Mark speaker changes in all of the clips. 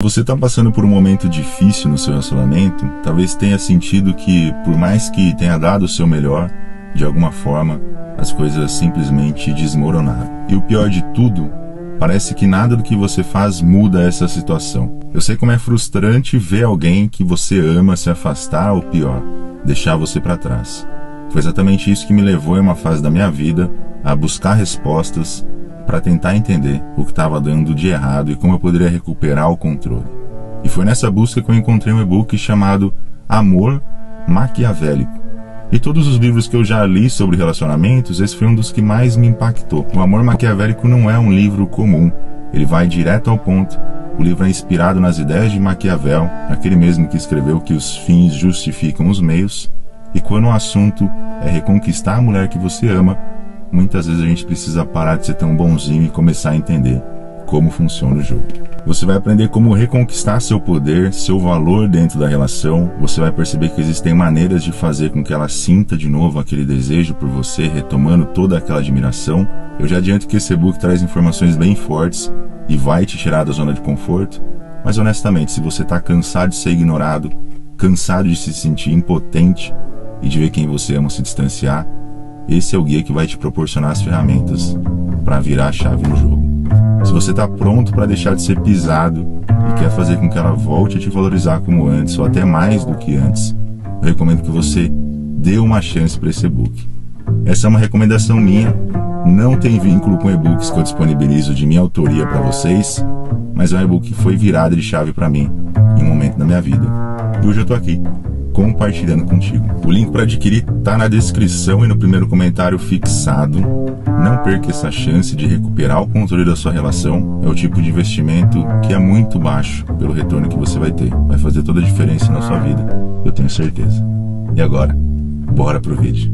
Speaker 1: Você está passando por um momento difícil no seu relacionamento, talvez tenha sentido que, por mais que tenha dado o seu melhor, de alguma forma, as coisas simplesmente desmoronaram. E o pior de tudo, parece que nada do que você faz muda essa situação. Eu sei como é frustrante ver alguém que você ama se afastar, ou pior, deixar você para trás. Foi exatamente isso que me levou em uma fase da minha vida a buscar respostas para tentar entender o que estava dando de errado e como eu poderia recuperar o controle. E foi nessa busca que eu encontrei um e-book chamado Amor Maquiavélico. E todos os livros que eu já li sobre relacionamentos, esse foi um dos que mais me impactou. O Amor Maquiavélico não é um livro comum, ele vai direto ao ponto. O livro é inspirado nas ideias de Maquiavel, aquele mesmo que escreveu que os fins justificam os meios. E quando o assunto é reconquistar a mulher que você ama, muitas vezes a gente precisa parar de ser tão bonzinho e começar a entender como funciona o jogo. Você vai aprender como reconquistar seu poder, seu valor dentro da relação. Você vai perceber que existem maneiras de fazer com que ela sinta de novo aquele desejo por você, retomando toda aquela admiração. Eu já adianto que esse e-book traz informações bem fortes e vai te tirar da zona de conforto. Mas honestamente, se você está cansado de ser ignorado, cansado de se sentir impotente e de ver quem você ama se distanciar, esse é o guia que vai te proporcionar as ferramentas para virar a chave no jogo. Se você está pronto para deixar de ser pisado e quer fazer com que ela volte a te valorizar como antes, ou até mais do que antes, eu recomendo que você dê uma chance para esse e-book. Essa é uma recomendação minha, não tem vínculo com e-books que eu disponibilizo de minha autoria para vocês, mas é um e-book que foi virada de chave para mim em um momento da minha vida. E hoje eu estou aqui, compartilhando contigo. O link para adquirir está na descrição e no primeiro comentário fixado. Não perca essa chance de recuperar o controle da sua relação. É o tipo de investimento que é muito baixo pelo retorno que você vai ter. Vai fazer toda a diferença na sua vida, eu tenho certeza. E agora, bora pro vídeo.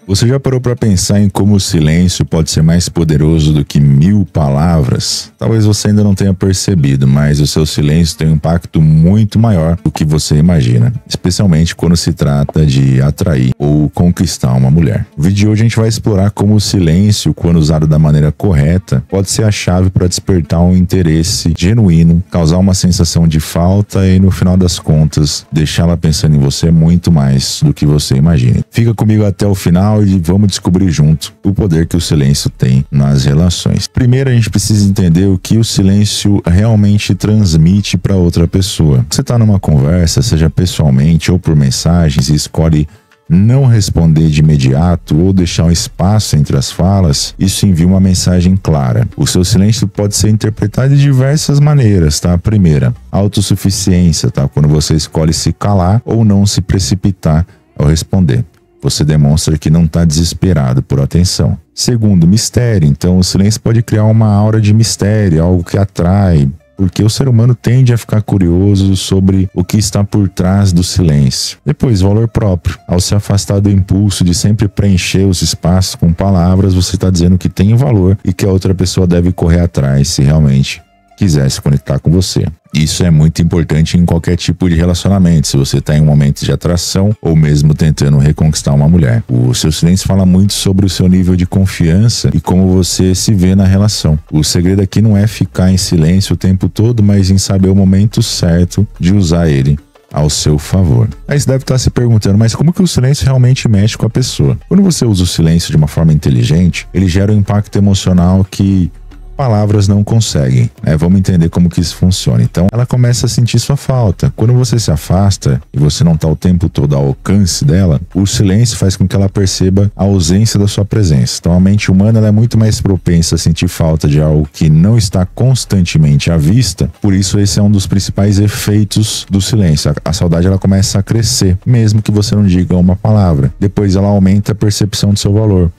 Speaker 1: Você já parou para pensar em como o silêncio pode ser mais poderoso do que 1000 palavras? Talvez você ainda não tenha percebido, mas o seu silêncio tem um impacto muito maior do que você imagina, especialmente quando se trata de atrair ou conquistar uma mulher. No vídeo de hoje a gente vai explorar como o silêncio, quando usado da maneira correta, pode ser a chave para despertar um interesse genuíno, causar uma sensação de falta e, no final das contas, deixá-la pensando em você muito mais do que você imagina. Fica comigo até o final e vamos descobrir junto o poder que o silêncio tem nas relações. Primeiro, a gente precisa entender o que o silêncio realmente transmite para outra pessoa. Você está numa conversa, seja pessoalmente ou por mensagens, e escolhe não responder de imediato ou deixar um espaço entre as falas, isso envia uma mensagem clara. O seu silêncio pode ser interpretado de diversas maneiras, tá? Primeira, autossuficiência, tá? Quando você escolhe se calar ou não se precipitar ao responder. Você demonstra que não está desesperado por atenção. Segundo, mistério. Então, o silêncio pode criar uma aura de mistério, algo que atrai, porque o ser humano tende a ficar curioso sobre o que está por trás do silêncio. Depois, valor próprio. Ao se afastar do impulso de sempre preencher os espaços com palavras, você está dizendo que tem valor e que a outra pessoa deve correr atrás se realmente quiser se conectar com você. Isso é muito importante em qualquer tipo de relacionamento, se você está em um momento de atração ou mesmo tentando reconquistar uma mulher. O seu silêncio fala muito sobre o seu nível de confiança e como você se vê na relação. O segredo aqui não é ficar em silêncio o tempo todo, mas em saber o momento certo de usar ele ao seu favor. Aí você deve estar se perguntando, mas como que o silêncio realmente mexe com a pessoa? Quando você usa o silêncio de uma forma inteligente, ele gera um impacto emocional que palavras não conseguem, né? Vamos entender como que isso funciona. Então, ela começa a sentir sua falta. Quando você se afasta e você não está o tempo todo ao alcance dela, o silêncio faz com que ela perceba a ausência da sua presença. Então, a mente humana ela é muito mais propensa a sentir falta de algo que não está constantemente à vista. Por isso, esse é um dos principais efeitos do silêncio. A saudade ela começa a crescer, mesmo que você não diga uma palavra. Depois, ela aumenta a percepção do seu valor.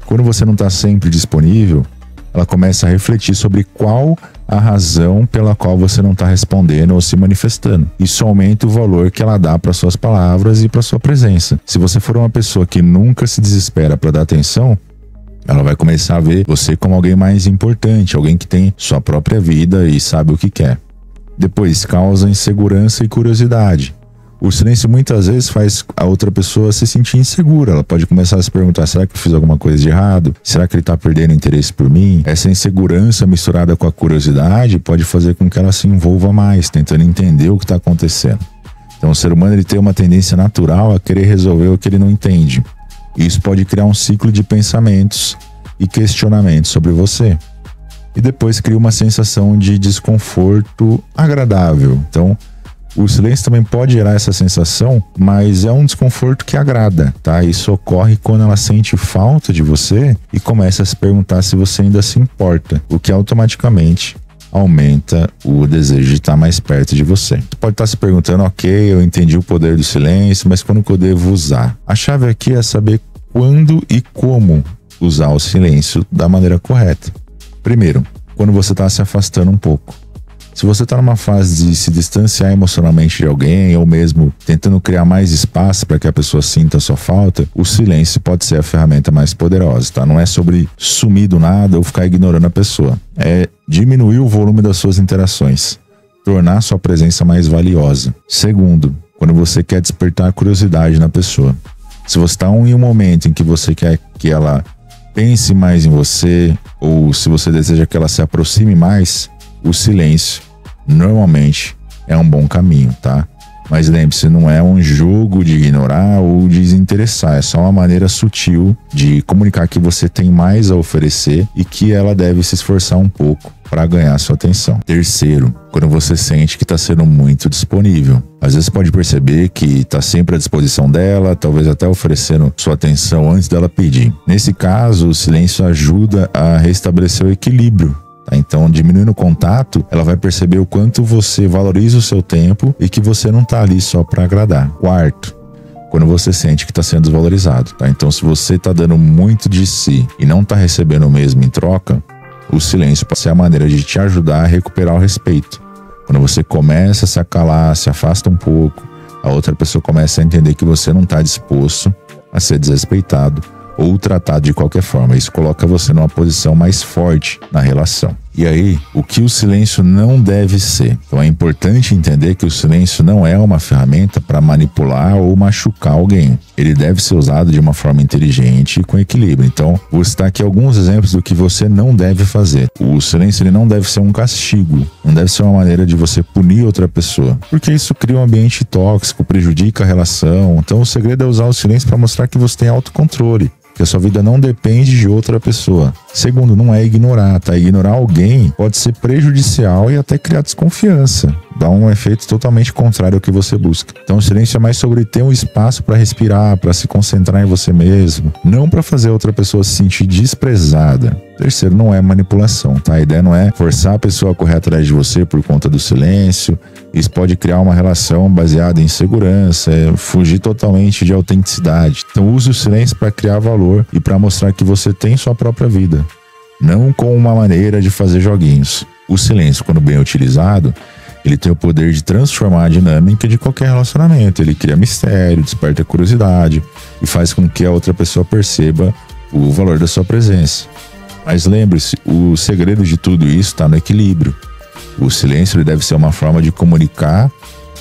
Speaker 1: Quando você não está sempre disponível, ela começa a refletir sobre qual a razão pela qual você não está respondendo ou se manifestando. Isso aumenta o valor que ela dá para suas palavras e para sua presença. Se você for uma pessoa que nunca se desespera para dar atenção, Ela vai começar a ver você como alguém mais importante, alguém que tem sua própria vida e sabe o que quer. Depois, causa insegurança e curiosidade. O silêncio muitas vezes faz a outra pessoa se sentir insegura. Ela pode começar a se perguntar, será que eu fiz alguma coisa de errado? Será que ele está perdendo interesse por mim? Essa insegurança misturada com a curiosidade pode fazer com que ela se envolva mais, tentando entender o que está acontecendo. Então o ser humano ele tem uma tendência natural a querer resolver o que ele não entende. Isso pode criar um ciclo de pensamentos e questionamentos sobre você. E depois cria uma sensação de desconforto agradável. Então, o silêncio também pode gerar essa sensação, mas é um desconforto que agrada, tá? Isso ocorre quando ela sente falta de você e começa a se perguntar se você ainda se importa, o que automaticamente aumenta o desejo de estar mais perto de você. Você pode estar se perguntando, ok, eu entendi o poder do silêncio, mas quando que eu devo usar? A chave aqui é saber quando e como usar o silêncio da maneira correta. Primeiro, quando você está se afastando um pouco. Se você está numa fase de se distanciar emocionalmente de alguém ou mesmo tentando criar mais espaço para que a pessoa sinta a sua falta, o silêncio pode ser a ferramenta mais poderosa, tá? Não é sobre sumir do nada ou ficar ignorando a pessoa. É diminuir o volume das suas interações, tornar sua presença mais valiosa. Segundo, quando você quer despertar curiosidade na pessoa. Se você está em um momento em que você quer que ela pense mais em você ou se você deseja que ela se aproxime mais, o silêncio normalmente é um bom caminho, tá? Mas lembre-se, não é um jogo de ignorar ou desinteressar, é só uma maneira sutil de comunicar que você tem mais a oferecer e que ela deve se esforçar um pouco para ganhar sua atenção. Terceiro, quando você sente que está sendo muito disponível. Às vezes pode perceber que está sempre à disposição dela, talvez até oferecendo sua atenção antes dela pedir. Nesse caso, o silêncio ajuda a restabelecer o equilíbrio. Então, diminuindo o contato, ela vai perceber o quanto você valoriza o seu tempo e que você não está ali só para agradar. Quarto, quando você sente que está sendo desvalorizado, tá? Então, se você está dando muito de si e não está recebendo o mesmo em troca, o silêncio pode ser a maneira de te ajudar a recuperar o respeito. Quando você começa a se acalar, se afasta um pouco, a outra pessoa começa a entender que você não está disposto a ser desrespeitado ou tratado de qualquer forma. Isso coloca você numa posição mais forte na relação. E aí, o que o silêncio não deve ser? Então é importante entender que o silêncio não é uma ferramenta para manipular ou machucar alguém. Ele deve ser usado de uma forma inteligente e com equilíbrio. Então, vou citar aqui alguns exemplos do que você não deve fazer. O silêncio ele não deve ser um castigo, não deve ser uma maneira de você punir outra pessoa, porque isso cria um ambiente tóxico, prejudica a relação. Então o segredo é usar o silêncio para mostrar que você tem autocontrole, que a sua vida não depende de outra pessoa. Segundo, não é ignorar, tá? Ignorar alguém pode ser prejudicial e até criar desconfiança. Dá um efeito totalmente contrário ao que você busca. Então o silêncio é mais sobre ter um espaço para respirar, para se concentrar em você mesmo, não para fazer outra pessoa se sentir desprezada. Terceiro, não é manipulação, tá? A ideia não é forçar a pessoa a correr atrás de você por conta do silêncio. Isso pode criar uma relação baseada em segurança, fugir totalmente de autenticidade. Então use o silêncio para criar valor e para mostrar que você tem sua própria vida, não com uma maneira de fazer joguinhos. O silêncio, quando bem utilizado, ele tem o poder de transformar a dinâmica de qualquer relacionamento. Ele cria mistério, desperta curiosidade e faz com que a outra pessoa perceba o valor da sua presença. Mas lembre-se, o segredo de tudo isso está no equilíbrio. O silêncio ele deve ser uma forma de comunicar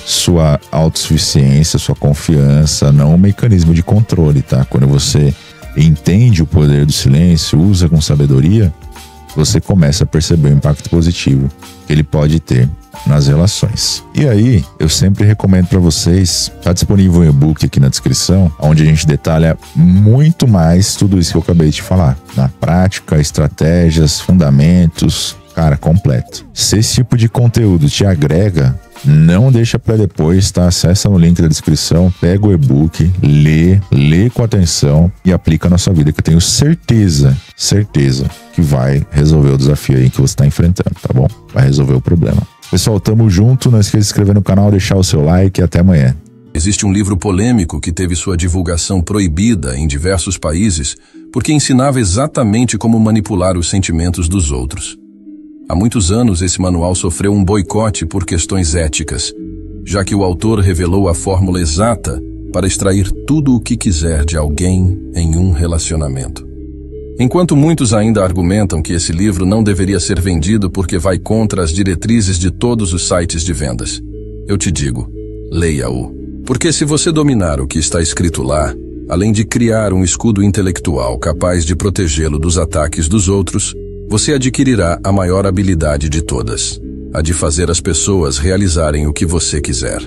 Speaker 1: sua autossuficiência, sua confiança, não um mecanismo de controle, tá? Quando você entende o poder do silêncio, usa com sabedoria, você começa a perceber o impacto positivo que ele pode ter nas relações. E aí, eu sempre recomendo para vocês, tá disponível um e-book aqui na descrição, onde a gente detalha muito mais tudo isso que eu acabei de falar, na prática, estratégias, fundamentos, cara, completo. Se esse tipo de conteúdo te agrega, não deixa para depois, tá? Acessa no link da descrição, pega o e-book, lê com atenção e aplica na sua vida, que eu tenho certeza que vai resolver o desafio aí que você está enfrentando, tá bom? Vai resolver o problema. Pessoal, tamo junto, não esqueça de se inscrever no canal, deixar o seu like e até amanhã.
Speaker 2: Existe um livro polêmico que teve sua divulgação proibida em diversos países porque ensinava exatamente como manipular os sentimentos dos outros. Há muitos anos esse manual sofreu um boicote por questões éticas, já que o autor revelou a fórmula exata para extrair tudo o que quiser de alguém em um relacionamento. Enquanto muitos ainda argumentam que esse livro não deveria ser vendido porque vai contra as diretrizes de todos os sites de vendas, eu te digo, leia-o. Porque se você dominar o que está escrito lá, além de criar um escudo intelectual capaz de protegê-lo dos ataques dos outros, você adquirirá a maior habilidade de todas, a de fazer as pessoas realizarem o que você quiser.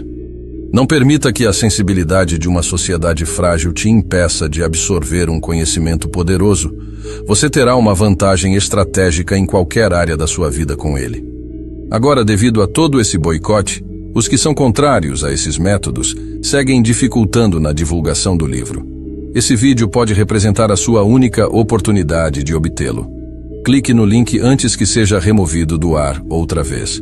Speaker 2: Não permita que a sensibilidade de uma sociedade frágil te impeça de absorver um conhecimento poderoso. Você terá uma vantagem estratégica em qualquer área da sua vida com ele. Agora, devido a todo esse boicote, os que são contrários a esses métodos seguem dificultando na divulgação do livro. Esse vídeo pode representar a sua única oportunidade de obtê-lo. Clique no link antes que seja removido do ar outra vez.